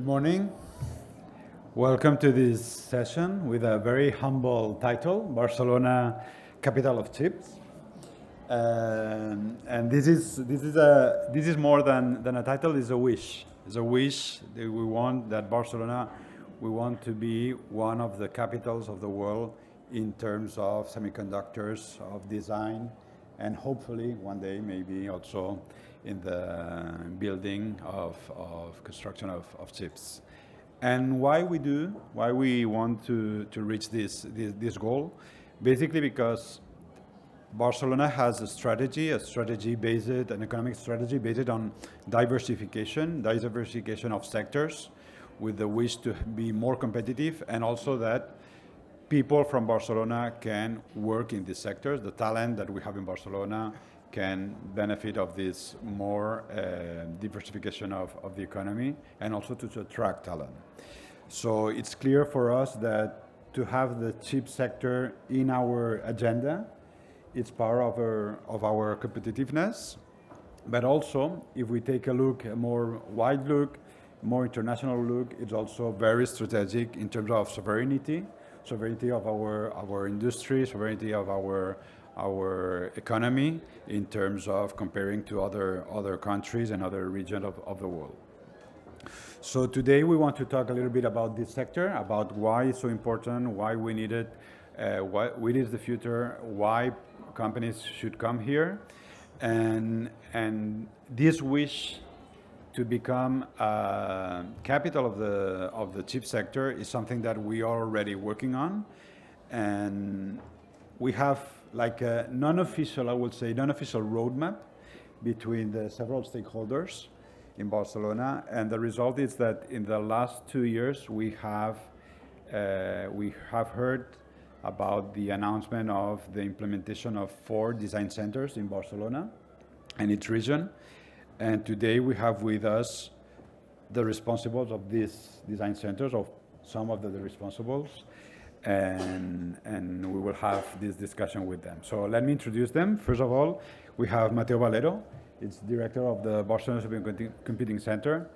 Good morning. Welcome to this session with a very humble title, Barcelona, capital of chips. And this is more than a title. It's a wish. It's a wish that we want that Barcelona. We want to be one of the capitals of the world in terms of semiconductors, of design, and hopefully one day maybe also in the building of construction of chips. And why we want to reach this goal? Basically because Barcelona has a strategy based, an economic strategy based on diversification of sectors with the wish to be more competitive, and also that people from Barcelona can work in these sectors. The talent that we have in Barcelona can benefit of this more diversification of the economy, and also to attract talent. So it's clear for us that to have the chip sector in our agenda, it's part of our competitiveness. But also, if we take a look, a more wide look, more international look, it's also very strategic in terms of sovereignty of our industry, sovereignty of our economy in terms of comparing to other countries and other regions of the world. So today we want to talk a little bit about this sector, about why it's so important, why we need it, what is the future, why companies should come here, and this wish to become a capital of the chip sector is something that we are already working on, and we have like a non-official roadmap between the several stakeholders in Barcelona, and the result is that in the last 2 years we have heard about the announcement of the implementation of 4 design centers in Barcelona and its region, and today we have with us the responsibles of these design centers, of some of the responsibles, and we will have this discussion with them. So let me introduce them. First of all, we have Mateo Valero. It's director of the Barcelona Supercomputing Center.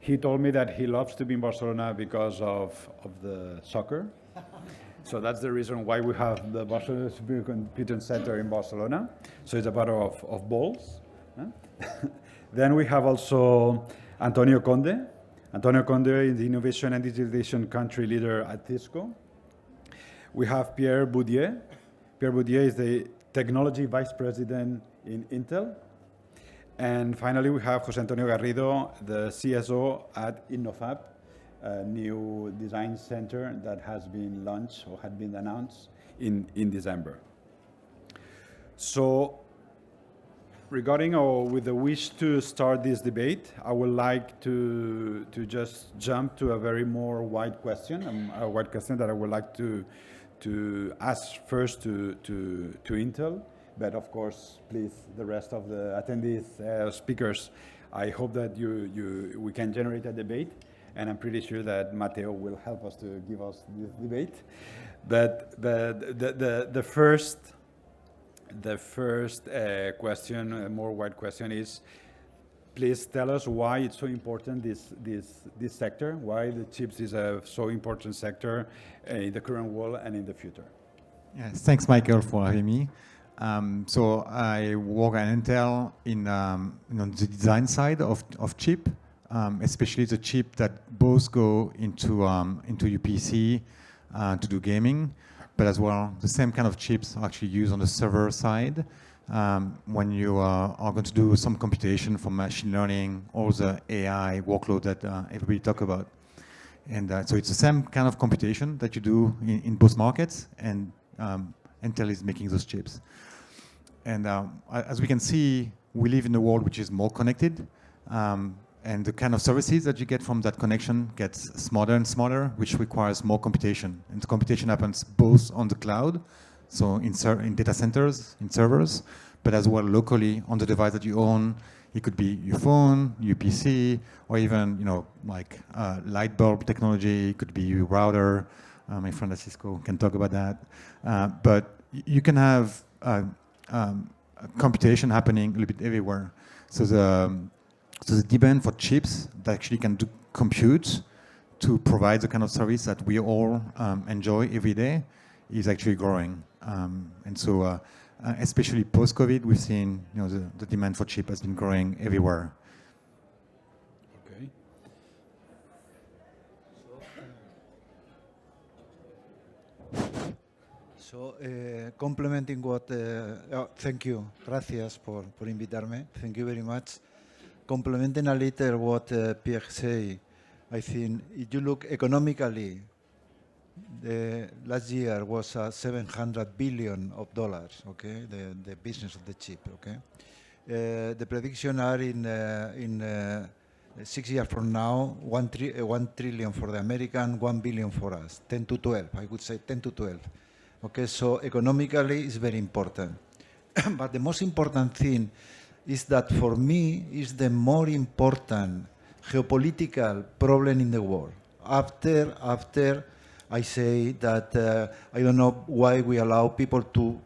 He told me that he loves to be in Barcelona because of the soccer. So that's the reason why we have the Barcelona Supercomputing Center in Barcelona. So it's a matter of balls. Then we have also Antonio Conde. Antonio Conde is the Innovation and Digitalization Country Leader at Cisco. We have Pierre Boudier. Pierre Boudier is the Technology Vice President in Intel. And finally, we have José Antonio Garrido, the CSO at INNOFAB, a new design center that has been launched or had been announced in December. So, regarding with the wish to start this debate, I would like to just jump to a very more wide question, a wide question that I would like to ask first to Intel. But of course, please, the rest of the attendees, speakers, I hope that we can generate a debate, and I'm pretty sure that Mateo will help us to give us this debate. But the first question, a more wide question, is please tell us why it's so important, this sector, why the chips is a so important sector in the current world and in the future. Yes, thanks, Michael, for having me. So I work at Intel in the design side of chip, especially the chip that both go into UPC to do gaming, but as well the same kind of chips are actually used on the server side when you are going to do some computation for machine learning or the AI workload that everybody talk about. And so it's the same kind of computation that you do in both markets, and Intel is making those chips. And as we can see, we live in a world which is more connected, and the kind of services that you get from that connection gets smarter and smarter, which requires more computation. And the computation happens both on the cloud, so in data centers, in servers, but as well locally on the device that you own. It could be your phone, your PC, or even like light bulb technology. It could be your router. My friend at Cisco can talk about that. But you can have computation happening a little bit everywhere. So the demand for chips that actually can do compute to provide the kind of service that we all enjoy every day is actually growing. And so, especially post-COVID, we've seen the demand for chip has been growing everywhere. Okay. So, complementing what, thank you, gracias por invitarme, thank you very much. Complementing a little what Pierre say, I think if you look economically, the last year was $700 billion, okay, the business of the chip, okay. The prediction are in 6 years from now, 1 trillion for the American, 1 billion for us, 10 to 12, I would say 10 to 12. Okay, so economically it's very important. But the most important thing is that for me is the more important geopolitical problem in the world. After I say that I don't know why we allow people to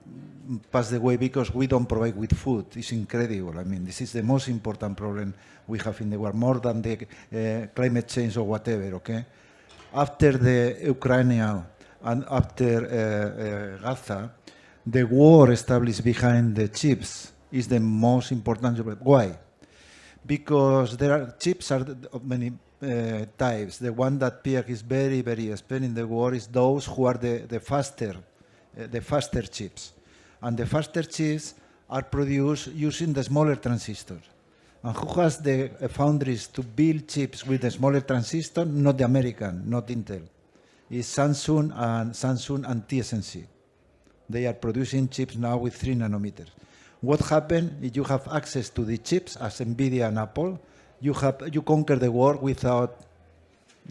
pass the way because we don't provide with food. It's incredible. I mean, this is the most important problem we have in the world, more than the climate change or whatever, okay? After the Ukraine and after Gaza, the war established behind the chips is the most important. Why? Because there are chips are of many types. The one that Pierre is very, very expert in the war is those who are the faster chips. And the faster chips are produced using the smaller transistors. And who has the foundries to build chips with the smaller transistor? Not the American, not Intel. It's Samsung and TSMC. They are producing chips now with 3 nanometers. What happens if you have access to the chips as NVIDIA and Apple? You conquer the world without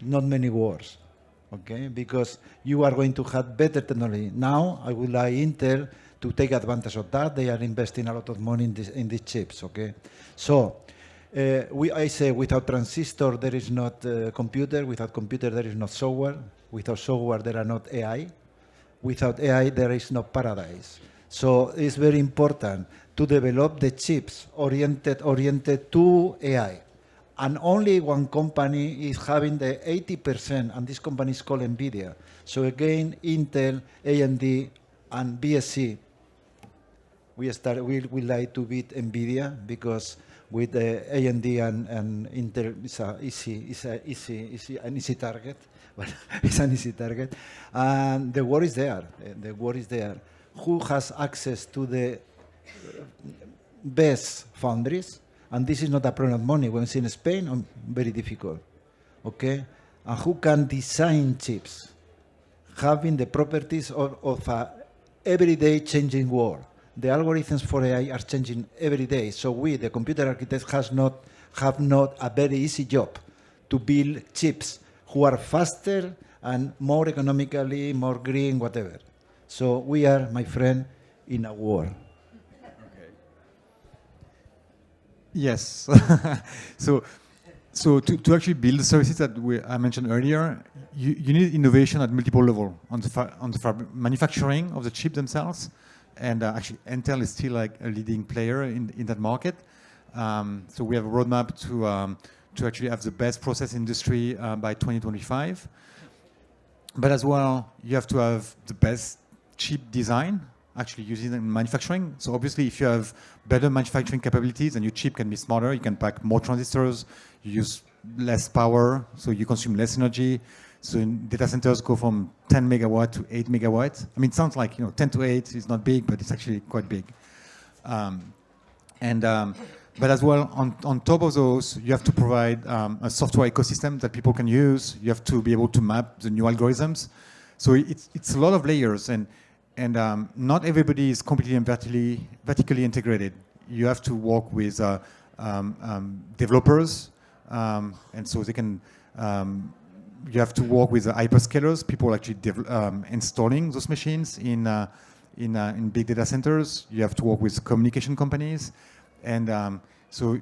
not many wars, okay? Because you are going to have better technology. Now, I would like Intel to take advantage of that. They are investing a lot of money in these chips, okay? So, I say without transistor, there is not computer. Without computer, there is not software. Without software, there are not AI. Without AI, there is no paradise. So it's very important to develop the chips oriented to AI. And only one company is having the 80%, and this company is called NVIDIA. So again, Intel, AMD, and BSC, we like to beat NVIDIA because with the AMD and Intel, it's an easy target. It's an easy target. And the war is there. The war is there. Who has access to the best foundries? And this is not a problem of money. When it's in Spain, very difficult. Okay? And who can design chips? Having the properties of a everyday changing world. The algorithms for AI are changing every day. So we, the computer architects, have not a very easy job to build chips who are faster and more economically, more green, whatever. So we are, my friend, in a war. Okay. Yes. So to actually build the services that I mentioned earlier, you need innovation at multiple levels on the manufacturing of the chip themselves. And actually, Intel is still like a leading player in that market. So we have a roadmap to actually have the best process industry by 2025. But as well, you have to have the best chip design, actually using it in manufacturing. So obviously, if you have better manufacturing capabilities and your chip can be smarter, you can pack more transistors, you use less power, so you consume less energy. So in data centers go from 10 megawatt to 8 megawatt. I mean, it sounds like 10 to 8 is not big, but it's actually quite big. But as well, on top of those, you have to provide a software ecosystem that people can use. You have to be able to map the new algorithms. So it's a lot of layers, and not everybody is completely and vertically integrated. You have to work with developers, and so they can. You have to work with the hyperscalers, people actually installing those machines in big data centers. You have to work with communication companies. And so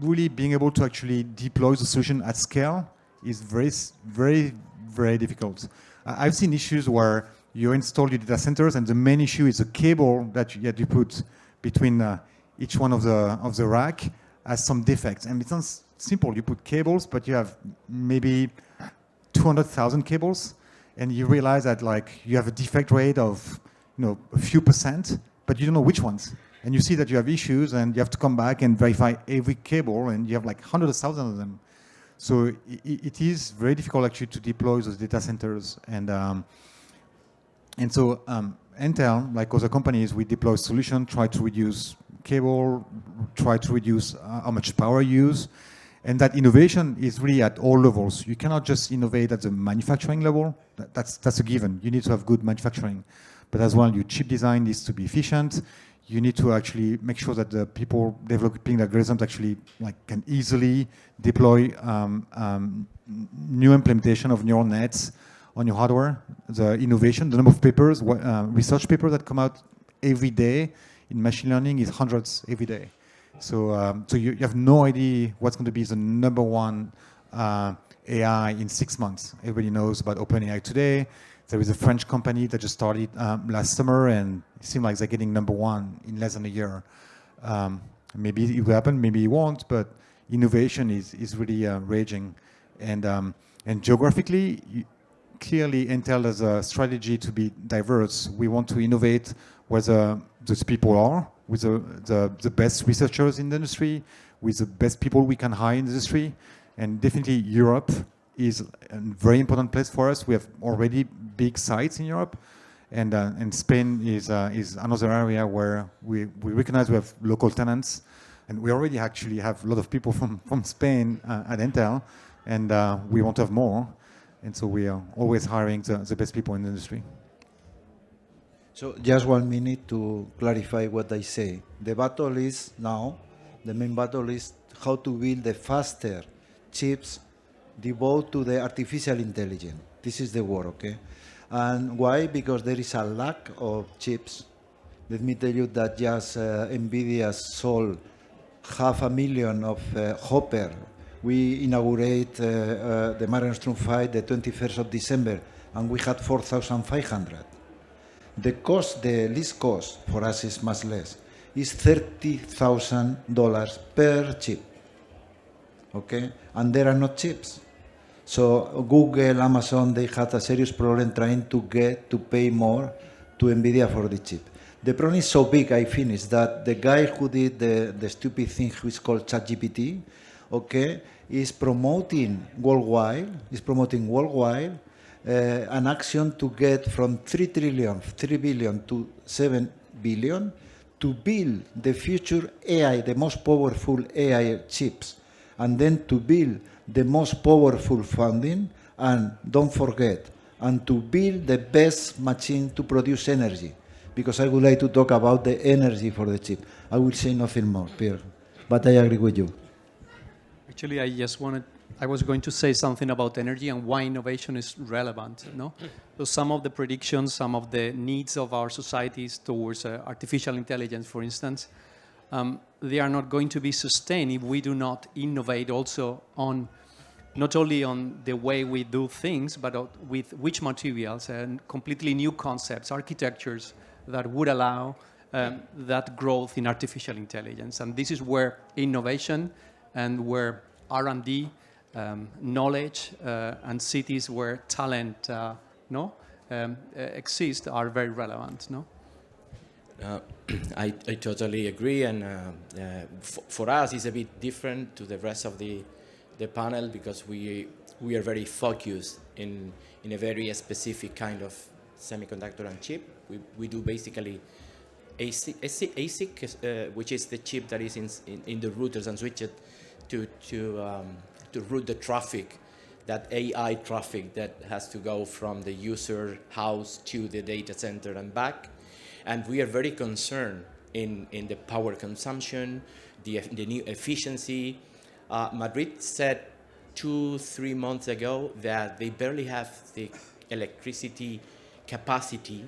really being able to actually deploy the solution at scale is very, very, very difficult. I've seen issues where you install your data centers and the main issue is the cable that you have to put between each one of the rack has some defects. And it simple. You put cables, but you have maybe 200,000 cables, and you realize that like you have a defect rate of a few percent, but you don't know which ones. And you see that you have issues, and you have to come back and verify every cable, and you have like hundreds of thousands of them. So it is very difficult actually to deploy those data centers, and so Intel, like other companies, we deploy solutions, try to reduce cable, try to reduce how much power you use, and that innovation is really at all levels. You cannot just innovate at the manufacturing level. That's a given. You need to have good manufacturing, but as well, your chip design needs to be efficient. You need to actually make sure that the people developing the algorithms actually can easily deploy new implementation of neural nets on your hardware. The innovation, the number of papers, research papers that come out every day in machine learning is hundreds every day. So you have no idea what's going to be the number one AI in 6 months. Everybody knows about OpenAI today. There is a French company that just started last summer, and it seems like they're getting number one in less than a year. Maybe it will happen, maybe it won't, but innovation is really raging. And geographically, clearly Intel has a strategy to be diverse. We want to innovate where those people are, with the best researchers in the industry, with the best people we can hire in the industry. And definitely Europe is a very important place for us. We have already big sites in Europe, and Spain is another area where we recognize we have local tenants, and we already actually have a lot of people from Spain at Intel, and we want to have more, and so we are always hiring the best people in the industry. So just 1 minute to clarify what I say. The battle is now, the main battle is how to build the faster chips devoted to the artificial intelligence. This is the war, okay? And why? Because there is a lack of chips. Let me tell you that just NVIDIA sold 500,000 of Hopper. We inaugurate the Marenstrom 5 the 21st of December, and we had 4,500. The least cost for us is much less. It's $30,000 per chip, okay? And there are no chips. So Google, Amazon, they had a serious problem trying to get to pay more to NVIDIA for the chip. The problem is so big, I finished, that the guy who did the stupid thing who is called ChatGPT, okay, is promoting worldwide an action to get from 3 billion to 7 billion to build the future AI, the most powerful AI chips, and then to build the most powerful funding, and don't forget, and to build the best machine to produce energy, because I would like to talk about the energy for the chip. I will say nothing more, Pierre, but I agree with you. Actually, I was going to say something about energy and why innovation is relevant. So some of the predictions, some of the needs of our societies towards artificial intelligence, for instance, they are not going to be sustained if we do not innovate also on not only on the way we do things, but with which materials and completely new concepts, architectures that would allow that growth in artificial intelligence. And this is where innovation and where R&D, knowledge, and cities where talent exist are very relevant. I totally agree, and for us it's a bit different to the rest of the panel, because we are very focused in a very specific kind of semiconductor and chip. We do basically ASIC, which is the chip that is in the routers and switches to route the traffic, that AI traffic that has to go from the user house to the data center and back. And we are very concerned in the power consumption, the new efficiency. Madrid said 2-3 months ago that they barely have the electricity capacity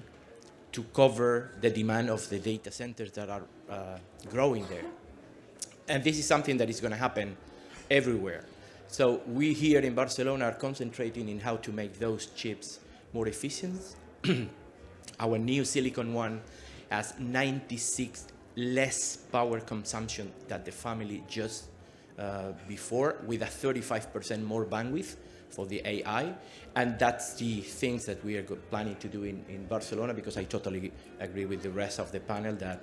to cover the demand of the data centers that are growing there. And this is something that is going to happen everywhere. So we here in Barcelona are concentrating in how to make those chips more efficient. Our new Silicon One has 96 less power consumption than the family just before, with a 35% more bandwidth for the AI. And that's the things that we are planning to do in Barcelona, because I totally agree with the rest of the panel that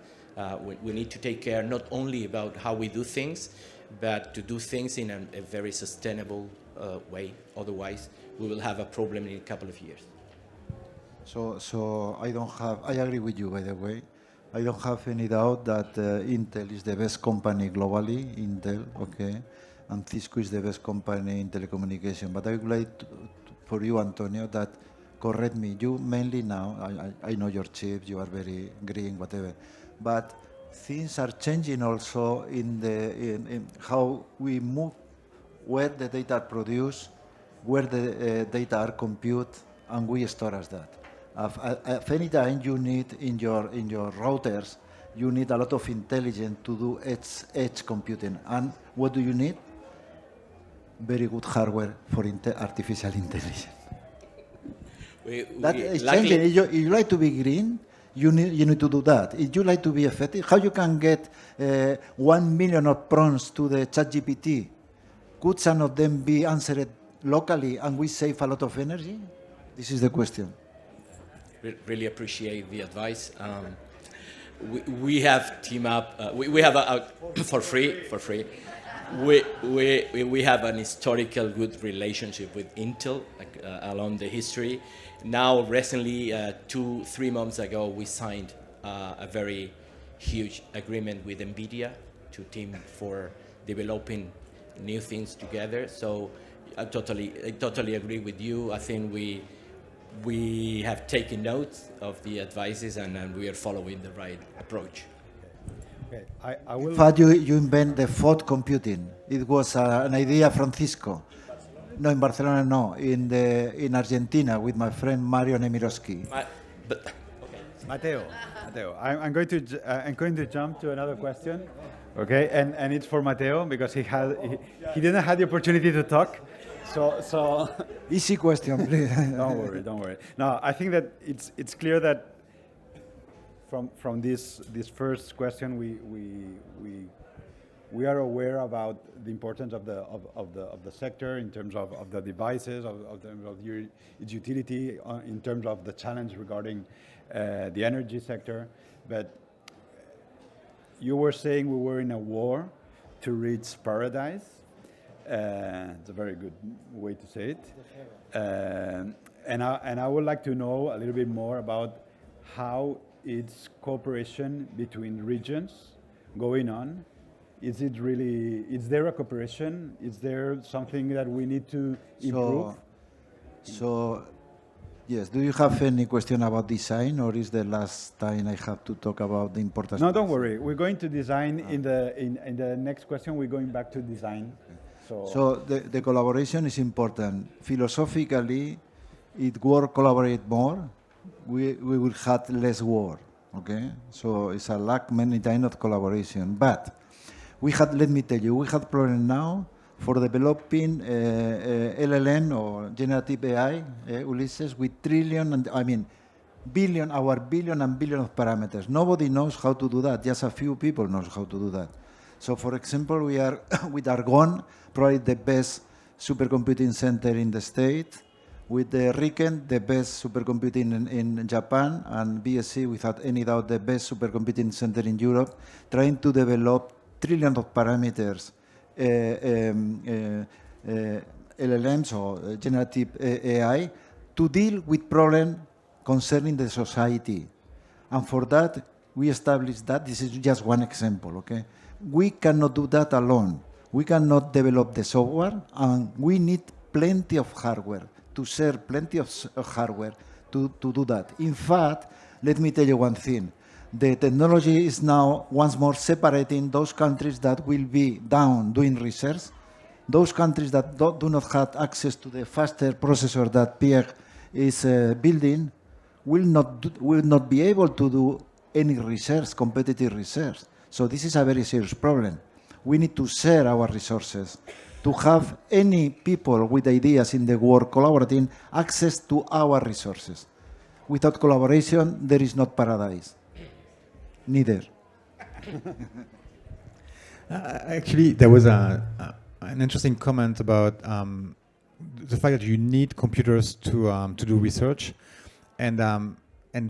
we need to take care not only about how we do things, but to do things in a very sustainable way. Otherwise, we will have a problem in a couple of years. So I agree with you, by the way. I don't have any doubt that Intel is the best company globally, Intel, okay, and Cisco is the best company in telecommunication. But I would like for you, Antonio, that correct me. You mainly now, I know your chips, you are very green, whatever, but things are changing also in how we move, where the data are produced, where the data are computed, and we store as that. At any time you need in your routers, you need a lot of intelligence to do edge computing. And what do you need? Very good hardware for artificial intelligence. That is changing. If you like to be green, you need to do that. If you like to be effective, how you can get 1 million of prompts to the ChatGPT? Could some of them be answered locally and we save a lot of energy? This is the question. Really appreciate the advice. We have team up. We have for free. We have an historical good relationship with Intel along the history. Now, recently, 2-3 months ago, we signed a very huge agreement with NVIDIA to team for developing new things together. So I totally agree with you. I think we have taken notes of the advices and we are following the right approach. Okay, I will. In fact, you invent the thought computing. It was an idea from Cisco. No, in Barcelona, no. In Argentina with my friend Mario Nemirovsky. Mateo, I'm going to jump to another question, okay? And it's for Mateo because he didn't have the opportunity to talk. So easy question, please. Don't worry. No, I think that it's clear that from this first question we are aware about the importance of the sector in terms of the devices, of its utility, in terms of the challenge regarding the energy sector. But you were saying we were in a war to reach paradise. It's a very good way to say it. And I would like to know a little bit more about how it's cooperation between regions going on. Is there a cooperation? Is there something that we need to improve? So yes, do you have any question about design, or is the last time I have to talk about the importance? No, don't worry. We're going to design in the next question. We're going back to design. So the collaboration is important. Philosophically, if work collaborate more, we will have less war. Okay, so it's a lack many times of collaboration. But let me tell you, we have problem now for developing LLM or generative AI, Ulysses, with billion and billion of parameters. Nobody knows how to do that. Just a few people knows how to do that. So, for example, we are with Argonne, probably the best supercomputing center in the state. With the RIKEN, the best supercomputing in Japan, and BSC, without any doubt, the best supercomputing center in Europe, trying to develop trillions of parameters, LLMs or generative AI, to deal with problems concerning the society. And for that, we established that. This is just one example, okay? We cannot do that alone. We cannot develop the software, and we need plenty of hardware, to share plenty of hardware to do that. In fact, let me tell you one thing. The technology is now once more separating those countries that will be down doing research. Those countries that do not have access to the faster processor that Pierre is building will not be able to do any research, competitive research. So this is a very serious problem. We need to share our resources, to have any people with ideas in the world collaborating access to our resources. Without collaboration, there is not paradise. Neither. Actually, there was an interesting comment about the fact that you need computers to do research, and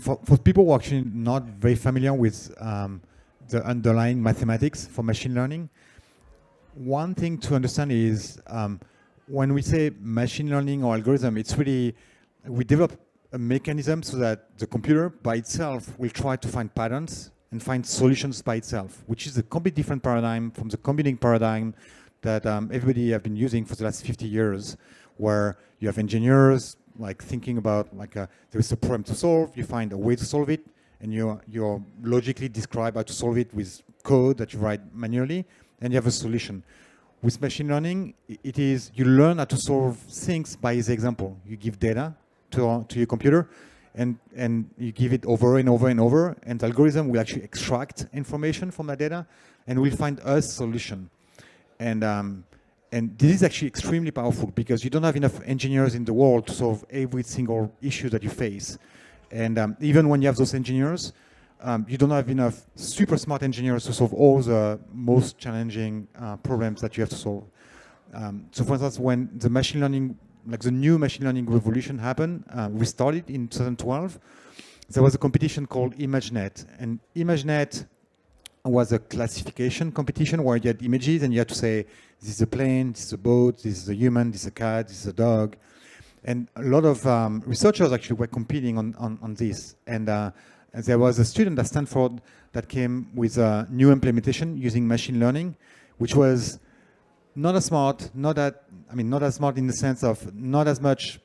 for people who are actually not very familiar with the underlying mathematics for machine learning, one thing to understand is when we say machine learning or algorithm, it's really, we develop a mechanism so that the computer by itself will try to find patterns and find solutions by itself, which is a completely different paradigm from the computing paradigm that everybody have been using for the last 50 years, where you have engineers like thinking about like there is a problem to solve, you find a way to solve it, and you logically describe how to solve it with code that you write manually, and you have a solution. With machine learning, it is you learn how to solve things by the example. You give data to your computer, and you give it over and over and over, and the algorithm will actually extract information from that data, and will find a solution. And this is actually extremely powerful because you don't have enough engineers in the world to solve every single issue that you face. And even when you have those engineers, you don't have enough super smart engineers to solve all the most challenging problems that you have to solve. So for instance, when the machine learning, like the new machine learning revolution happened, we started in 2012, there was a competition called ImageNet. And ImageNet was a classification competition where you had images and you had to say, this is a plane, this is a boat, this is a human, this is a cat, this is a dog. And a lot of researchers actually were competing on this. And there was a student at Stanford that came with a new implementation using machine learning, which was not as smart, not as smart in the sense of not as much,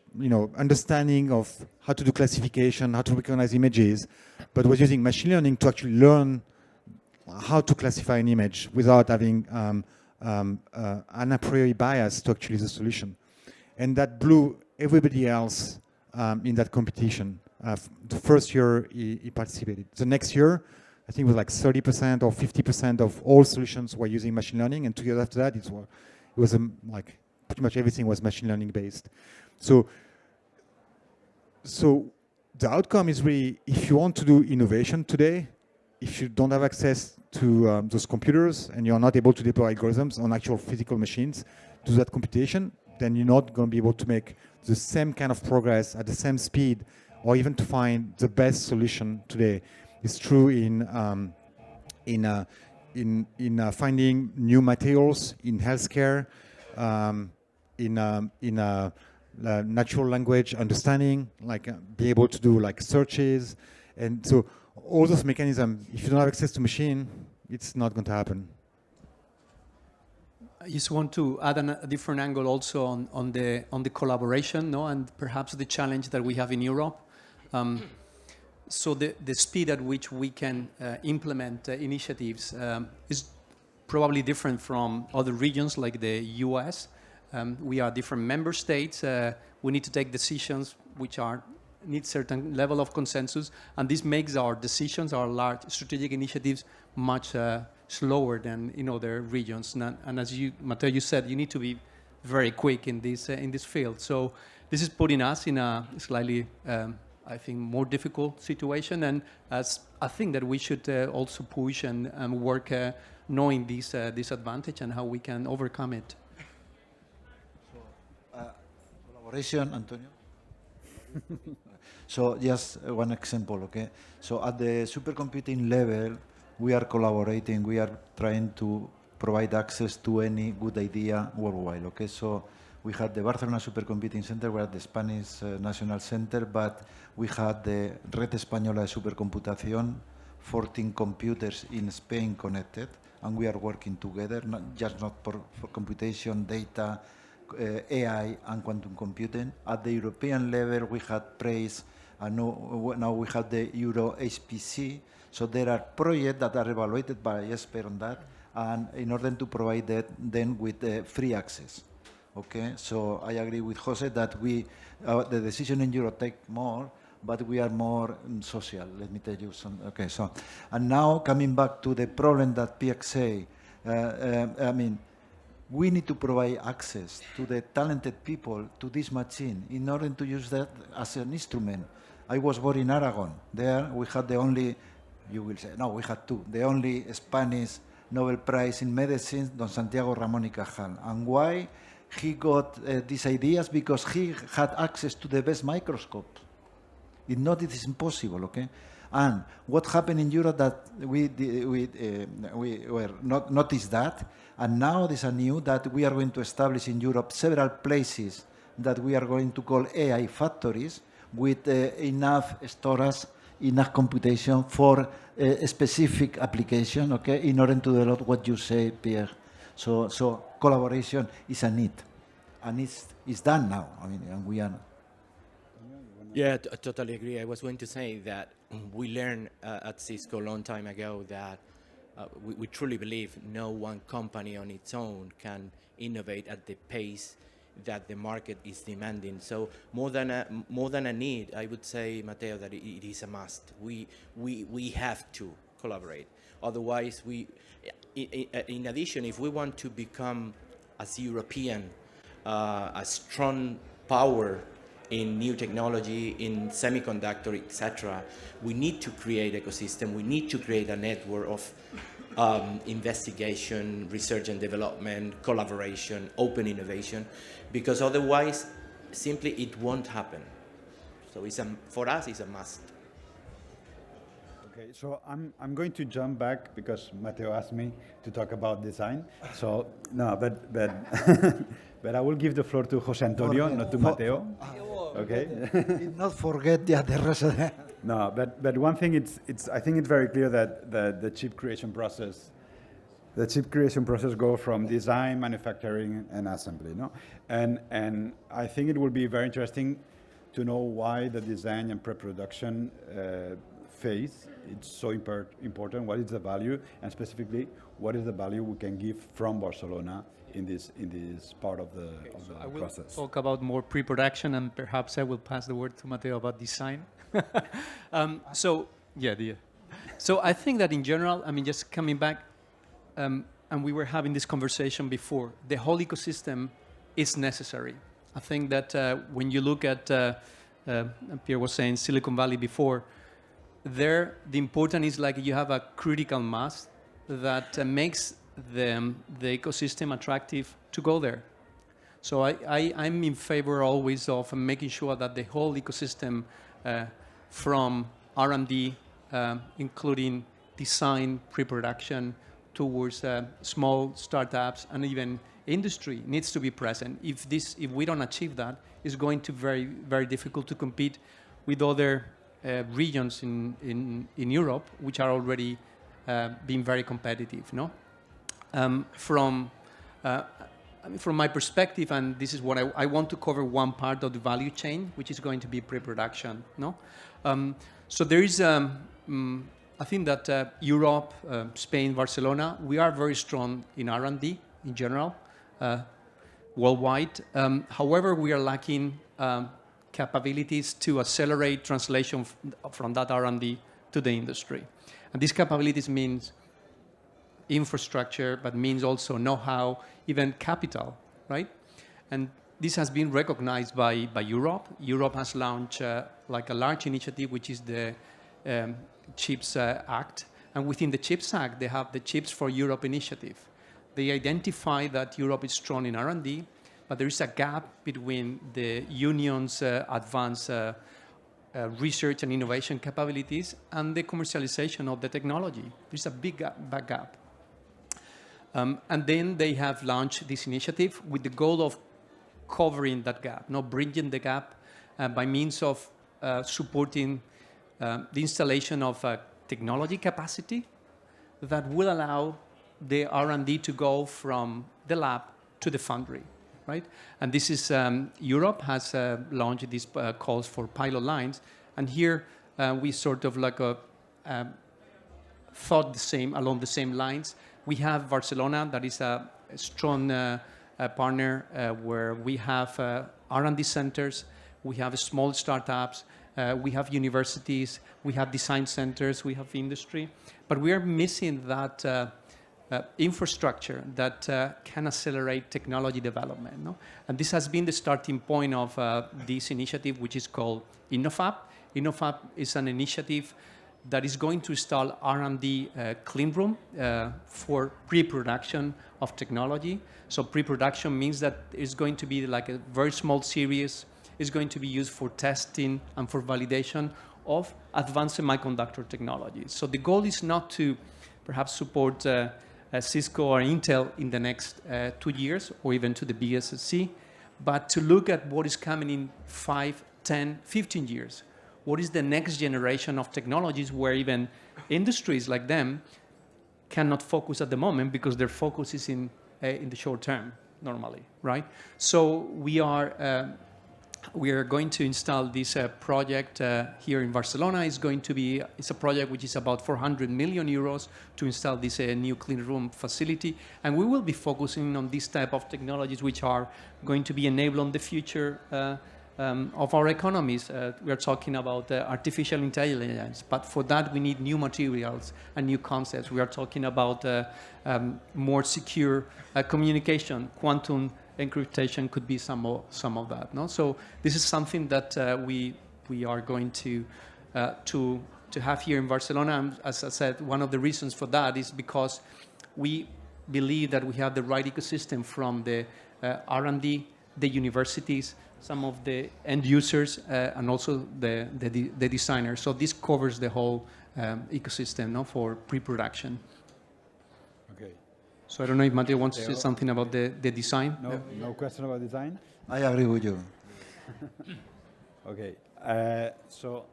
understanding of how to do classification, how to recognize images, but was using machine learning to actually learn how to classify an image without having an a priori bias to actually the solution. And that blew everybody else in that competition. The first year he participated. The next year, I think it was like 30% or 50% of all solutions were using machine learning, and 2 years after that, it was like pretty much everything was machine learning based. So the outcome is really, if you want to do innovation today, if you don't have access to those computers and you're not able to deploy algorithms on actual physical machines to that computation, then you're not going to be able to make the same kind of progress at the same speed, or even to find the best solution today. It's true in finding new materials in healthcare, in natural language understanding, like be able to do like searches, and so all those mechanisms. If you don't have access to machine, it's not going to happen. I just want to add a different angle also on the collaboration, and perhaps the challenge that we have in Europe. So the speed at which we can implement initiatives is probably different from other regions like the US. We are different member states. We need to take decisions which need certain level of consensus, and this makes our decisions, our large strategic initiatives, much slower than in other regions. And as Mateo, you said, you need to be very quick in this field. So this is putting us in a slightly, I think, more difficult situation. And as I think that we should also push and work knowing this disadvantage and how we can overcome it. So, collaboration, Antonio. So just one example, okay? So at the supercomputing level, we are collaborating, we are trying to provide access to any good idea worldwide, okay? So we had the Barcelona Supercomputing Center, we had the Spanish National Center, but we had the Red Española de Supercomputación, 14 computers in Spain connected, and we are working together, not for computation, data, AI and quantum computing. At the European level, we had praise, and now we have the Euro HPC. So there are projects that are evaluated by expert on that, and in order to provide them with free access. Okay, so I agree with José that the decision in Europe take more, but we are more social. Let me tell you some. Okay, so and now coming back to the problem that Pierre say, we need to provide access to the talented people to this machine in order to use that as an instrument. I was born in Aragon. There we had the only, you will say, no, we had two, the only Spanish Nobel Prize in Medicine, Don Santiago Ramón y Cajal. And why he got these ideas? Because he had access to the best microscope. If not, it is impossible, okay? And what happened in Europe that we were not noticed that, and now there's a new that we are going to establish in Europe several places that we are going to call AI factories with enough storage, enough computation for a specific application, okay, in order to develop what you say, Pierre. So collaboration is a need, and it's done now. I mean, and we are. Yeah, I totally agree. I was going to say that we learned at Cisco a long time ago that we truly believe no one company on its own can innovate at the pace that the market is demanding. So more than a need, I would say, Mateo, that it is a must. We have to collaborate. Otherwise, in addition, if we want to become, as European, a strong power in new technology, in semiconductor, etc., we need to create ecosystem. We need to create a network of investigation, research and development, collaboration, open innovation, because otherwise, simply it won't happen. So for us, it's a must. Okay, so I'm going to jump back because Mateo asked me to talk about design. So no, but but I will give the floor to José Antonio, not to Mateo. Okay. Did not forget the rest of that. No, but one thing I think it's very clear that the chip creation process go from design, manufacturing, and assembly, no? And I think it will be very interesting to know why the design and pre-production phase it's so important. What is the value, and specifically, what is the value we can give from Barcelona in this part of the process? Talk about more pre-production, and perhaps I will pass the word to Mateo about design. So I think that in general, I mean, just coming back, and we were having this conversation before, the whole ecosystem is necessary. I think that when you look at, Pierre was saying Silicon Valley before, there the important is like you have a critical mass that makes the ecosystem attractive to go there. So I'm in favor always of making sure that the whole ecosystem from R&D, including design, pre-production, towards small startups and even industry needs to be present. If we don't achieve that, it's going to be very, very difficult to compete with other regions in Europe, which are already being very competitive. No, from my perspective, and this is what I want to cover one part of the value chain, which is going to be pre-production. No, so there is. I think that Europe, Spain, Barcelona, we are very strong in R&D in general, worldwide. However, we are lacking capabilities to accelerate translation from that R&D to the industry. And these capabilities means infrastructure, but means also know-how, even capital, right? And this has been recognized by Europe. Europe has launched like a large initiative, which is the CHIPS Act. And within the CHIPS Act, they have the Chips for Europe initiative. They identify that Europe is strong in R&D, but there is a gap between the union's advanced research and innovation capabilities and the commercialization of the technology. There's a big gap. And then they have launched this initiative with the goal of covering that gap, not bridging the gap by means of supporting the installation of technology capacity that will allow the R&D to go from the lab to the foundry, right? And this is, Europe has launched these calls for pilot lines. And here we sort of like thought along the same lines. We have Barcelona, that is a strong partner where we have R&D centers, we have small startups, we have universities, we have design centers, we have industry, but we are missing that infrastructure that can accelerate technology development. No? And this has been the starting point of this initiative, which is called INNOFAB. INNOFAB is an initiative that is going to install R&D clean room for pre-production of technology. So pre-production means that it's going to be like a very small series. It's going to be used for testing and for validation of advanced semiconductor technology. So the goal is not to perhaps support Cisco or Intel in the next 2 years or even to the BSSC, but to look at what is coming in 5, 10, 15 years. What is the next generation of technologies where even industries like them cannot focus at the moment because their focus is in the short term normally, right? So we are going to install this project here in Barcelona. It's a project which is about 400 million euros to install this new clean room facility. And we will be focusing on this type of technologies which are going to be enabling the future of our economies. We are talking about artificial intelligence, but for that we need new materials and new concepts. We are talking about more secure communication. Quantum encryptation could be some of that. No? So this is something that we are going to have here in Barcelona. And as I said, one of the reasons for that is because we believe that we have the right ecosystem from the R&D, the universities, some of the end users, and also the designers. So this covers the whole ecosystem, no, for pre-production. Okay. So I don't know if Mateo wants to say something about the design. No question about design? I agree with you. Okay. So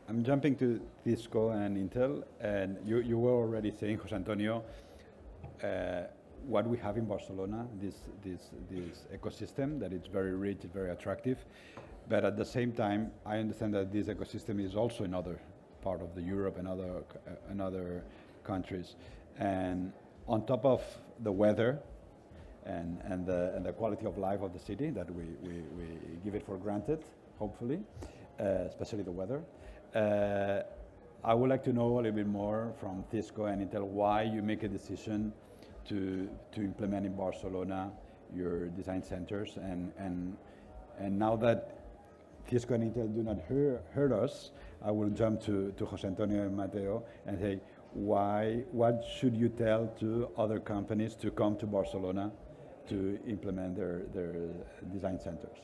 I'm jumping to Cisco and Intel, and you were already saying, José Antonio, what we have in Barcelona, this ecosystem, that it's very rich, very attractive, but at the same time, I understand that this ecosystem is also in other part of the Europe and other countries. And on top of the weather and the quality of life of the city that we give it for granted, hopefully, especially the weather, I would like to know a little bit more from Cisco and Intel why you make a decision to implement in Barcelona your design centers, and now that Cisco and Intel do not hear us, I will jump to José Antonio and Mateo and say, what should you tell to other companies to come to Barcelona to implement their design centers?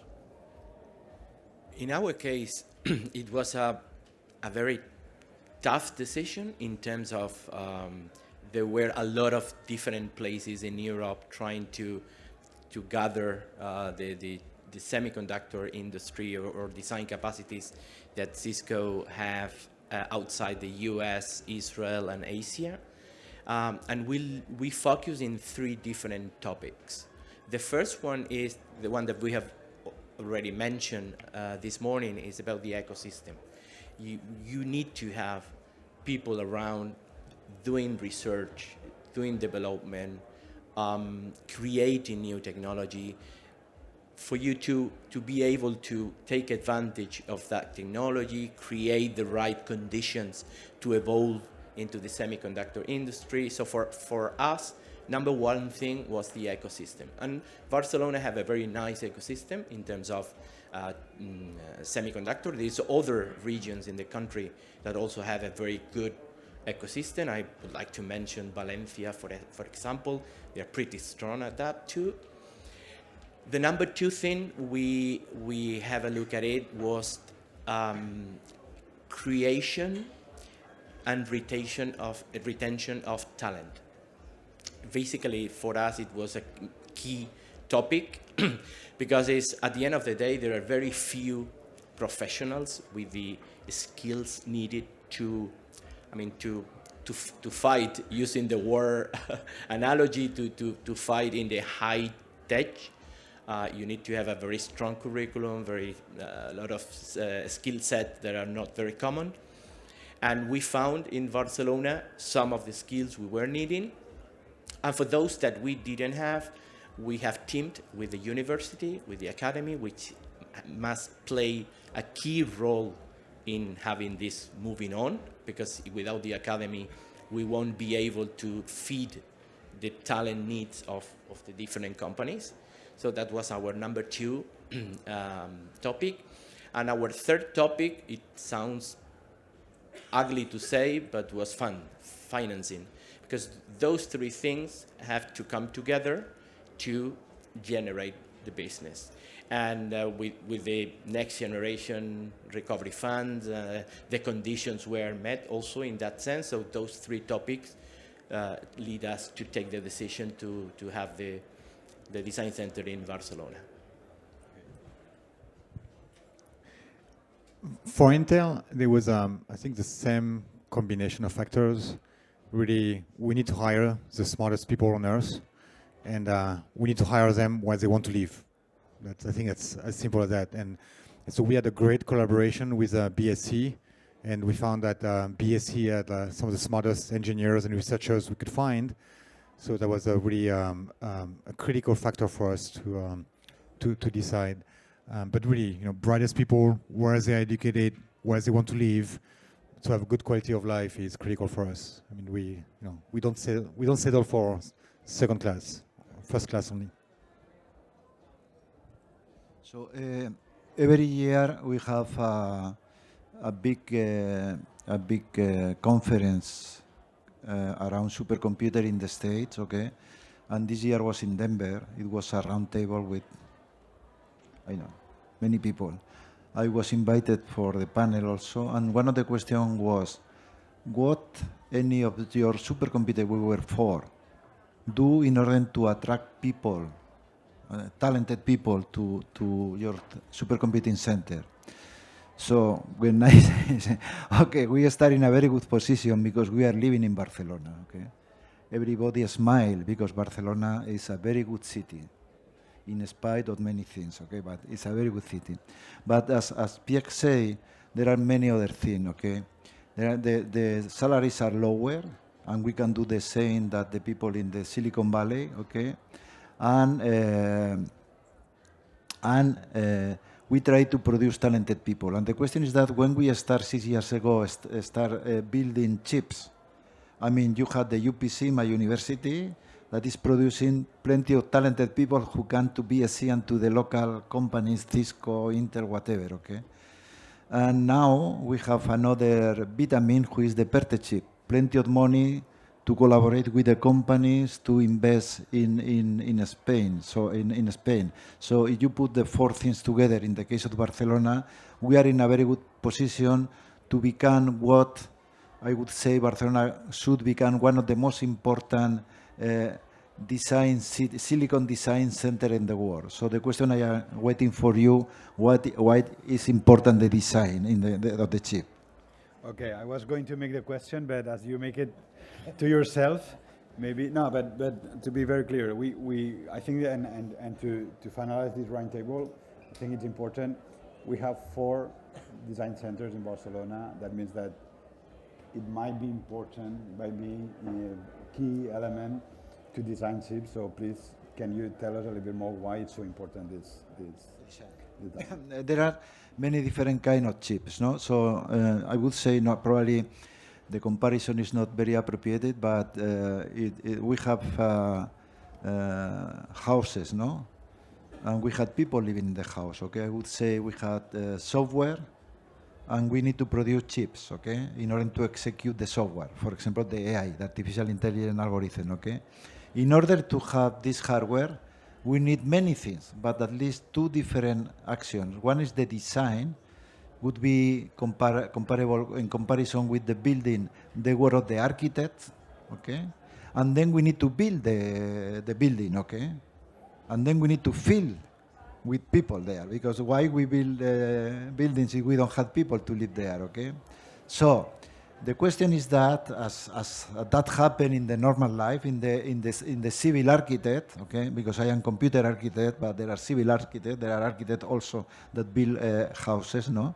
In our case, it was a very tough decision in terms of there were a lot of different places in Europe trying to gather the semiconductor industry or design capacities that Cisco have outside the US, Israel, and Asia. And we focus in 3 different topics. The first one is the one that we have already mentioned this morning, is about the ecosystem. You need to have people around doing research, doing development, creating new technology, for you to be able to take advantage of that technology, create the right conditions to evolve into the semiconductor industry. So for us, number one thing was the ecosystem. And Barcelona have a very nice ecosystem in terms of semiconductor. There's other regions in the country that also have a very good ecosystem. I would like to mention Valencia, for example. They're pretty strong at that too. The number 2 thing we have a look at it was creation and retention of talent. Basically, for us, it was a key topic because it's, at the end of the day, there are very few professionals with the skills needed to fight, using the war analogy, to fight in the high tech. You need to have a very strong curriculum, a lot of skill sets that are not very common. And we found in Barcelona some of the skills we were needing. And for those that we didn't have, we have teamed with the university, with the academy, which must play a key role in having this moving on, because without the academy, we won't be able to feed the talent needs of the different companies. So that was our number 2 topic. And our third topic, it sounds ugly to say, but was fun, financing. Because those three things have to come together to generate the business. And with the next generation recovery fund, the conditions were met also in that sense. So those three topics lead us to take the decision to have the design center in Barcelona. For Intel, there was, I think, the same combination of factors. Really, we need to hire the smartest people on earth, and we need to hire them while they want to leave. I think it's as simple as that. And so we had a great collaboration with BSc, and we found that BSc had some of the smartest engineers and researchers we could find. So that was a really a critical factor for us to decide. But really, brightest people, where they are educated, where they want to live, to have a good quality of life is critical for us. I mean, we don't settle for second class, first class only. So every year we have a big conference around supercomputer in the States, okay? And this year was in Denver. It was a round table with, many people. I was invited for the panel also, and one of the questions was, what any of your supercomputer we were for do in order to attract people, talented people to your supercomputing center? So when I say, okay, we start in a very good position because we are living in Barcelona, okay? Everybody smile because Barcelona is a very good city, in spite of many things, okay? But it's a very good city. But as Pierre say, there are many other things, okay? The salaries are lower, and we can do the same that the people in the Silicon Valley, okay? And we try to produce talented people. And the question is that when we start 6 years ago, building chips, I mean, you had the UPC, my university, that is producing plenty of talented people who come to BSc and to the local companies, Cisco, Intel, whatever, okay? And now we have another vitamin, who is the PERTE chip. Plenty of money to collaborate with the companies to invest in Spain. So in Spain. So if you put the four things together, in the case of Barcelona, we are in a very good position to become what I would say Barcelona should become one of the most important silicon design center in the world. So the question I am waiting for you, why is important the design of the chip? Okay, I was going to make the question, but as you make it to yourself, maybe no. But to be very clear, I think and to finalize this roundtable, I think it's important. We have 4 design centers in Barcelona. That means that it might be important, might be a key element to design chips. So please, can you tell us a little bit more why it's so important? This design? There are many different kind of chips, no? So I would say not probably the comparison is not very appropriate, but we have houses, no? And we had people living in the house, okay? I would say we had software, and we need to produce chips, okay, in order to execute the software. For example, the AI, the artificial intelligence algorithm, okay? In order to have this hardware, we need many things, but at least 2 different actions. One is the design, would be comparable in comparison with the building, the work of the architect, okay? And then we need to build the building, okay? And then we need to fill with people there, because why we build buildings if we don't have people to live there, okay? So the question is that as that happen in the normal life, in the civil architect, okay? Because I am computer architect, but there are civil architects, there are architects also that build houses, no?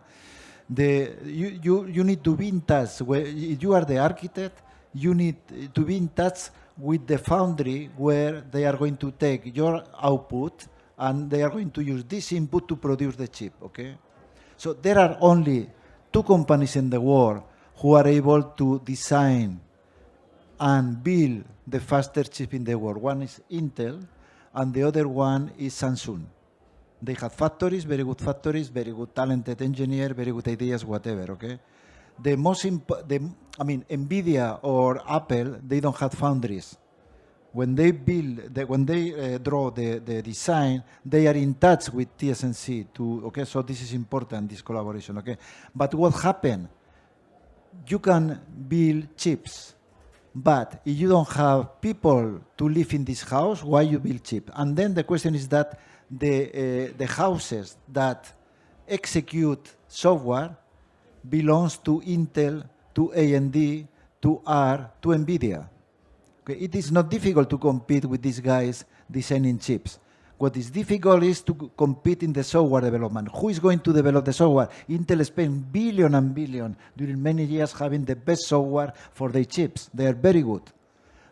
You need to be in touch. If you are the architect, you need to be in touch with the foundry where they are going to take your output and they are going to use this input to produce the chip, okay? So there are only 2 companies in the world who are able to design and build the fastest chip in the world. One is Intel, and the other one is Samsung. They have factories, very good talented engineer, very good ideas, whatever, okay? the most NVIDIA or Apple, they don't have foundries. When they build, when they draw the design, they are in touch with TSMC. Okay, so this is important, this collaboration. Okay, but what happened? You can build chips, but if you don't have people to live in this house, why you build chips? And then the question is that the houses that execute software belongs to Intel, to AMD, to R, to NVIDIA. Okay, it is not difficult to compete with these guys designing chips. What is difficult is to compete in the software development. Who is going to develop the software? Intel spent billion and billion during many years having the best software for their chips. They are very good.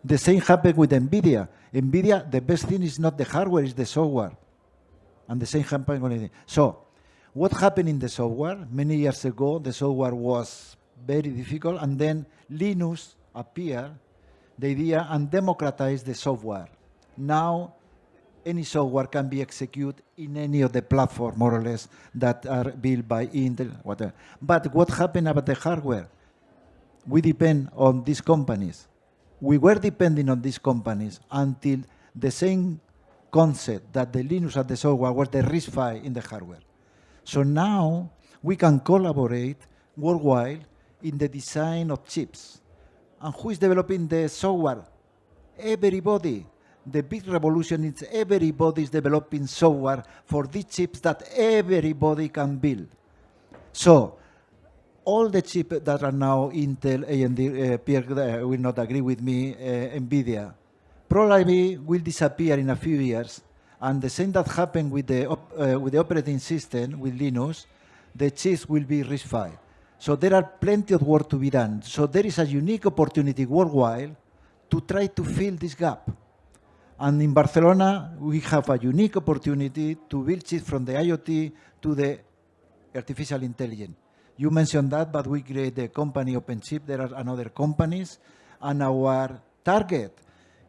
The same happened with NVIDIA. NVIDIA, the best thing is not the hardware, it's the software. And the same happened with NVIDIA. So, what happened in the software? Many years ago, the software was very difficult, and then Linux appeared, the idea, and democratized the software. Now, any software can be executed in any of the platforms, more or less, that are built by Intel, whatever. But what happened about the hardware? We depend on these companies. We were depending on these companies until the same concept that the Linux and the software was the RISC-V in the hardware. So now we can collaborate worldwide in the design of chips. And who is developing the software? Everybody. The big revolution is everybody is developing software for these chips that everybody can build. So all the chips that are now Intel, AMD, Pierre will not agree with me, NVIDIA, probably will disappear in a few years. And the same that happened with the operating system, with Linux, the chips will be RISC-V. So there are plenty of work to be done. So there is a unique opportunity worldwide to try to fill this gap. And in Barcelona, we have a unique opportunity to build chips from the IoT to the artificial intelligence. You mentioned that, but we create the company OpenChip. There are other companies. And our target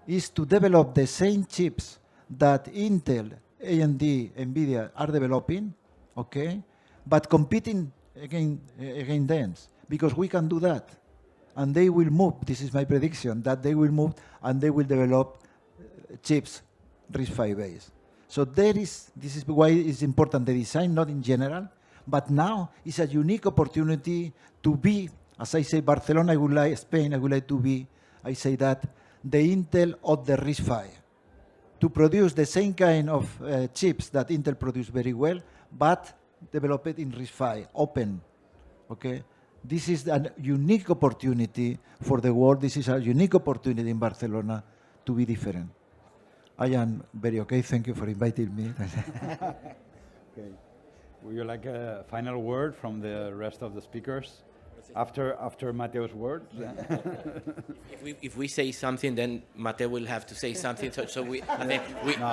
is to develop the same chips that Intel, AMD, NVIDIA are developing, okay, but competing against them, because we can do that. And they will move, this is my prediction, that they will move and they will develop chips RISC-V based. So this is why it's important, the design, not in general, but now it's a unique opportunity to be, as I say, Barcelona, I would like, Spain, I would like to be, I say that, the Intel of the RISC-V, to produce the same kind of chips that Intel produced very well, but develop it in RISC-V, open, okay? This is a unique opportunity for the world. This is a unique opportunity in Barcelona to be different. I am very okay. Thank you for inviting me. Okay. Would you like a final word from the rest of the speakers after Mateo's words? If we say something, then Mateo will have to say something. So I think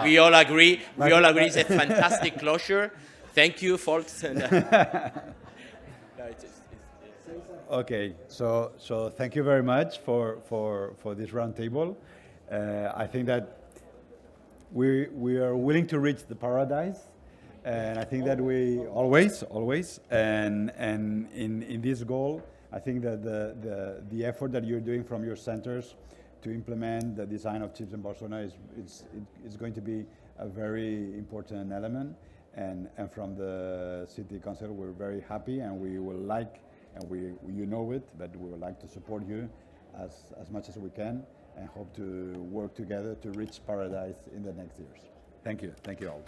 we all agree. We all agree it's a fantastic closure. Thank you, folks. Okay, so thank you very much for this roundtable. I think that we are willing to reach the paradise, and I think that we always, and in this goal, I think that the effort that you're doing from your centers to implement the design of chips in Barcelona is going to be a very important element, and from the City Council we're very happy, and we will like. And you know it, but we would like to support you as much as we can, and hope to work together to reach paradise in the next years. Thank you all.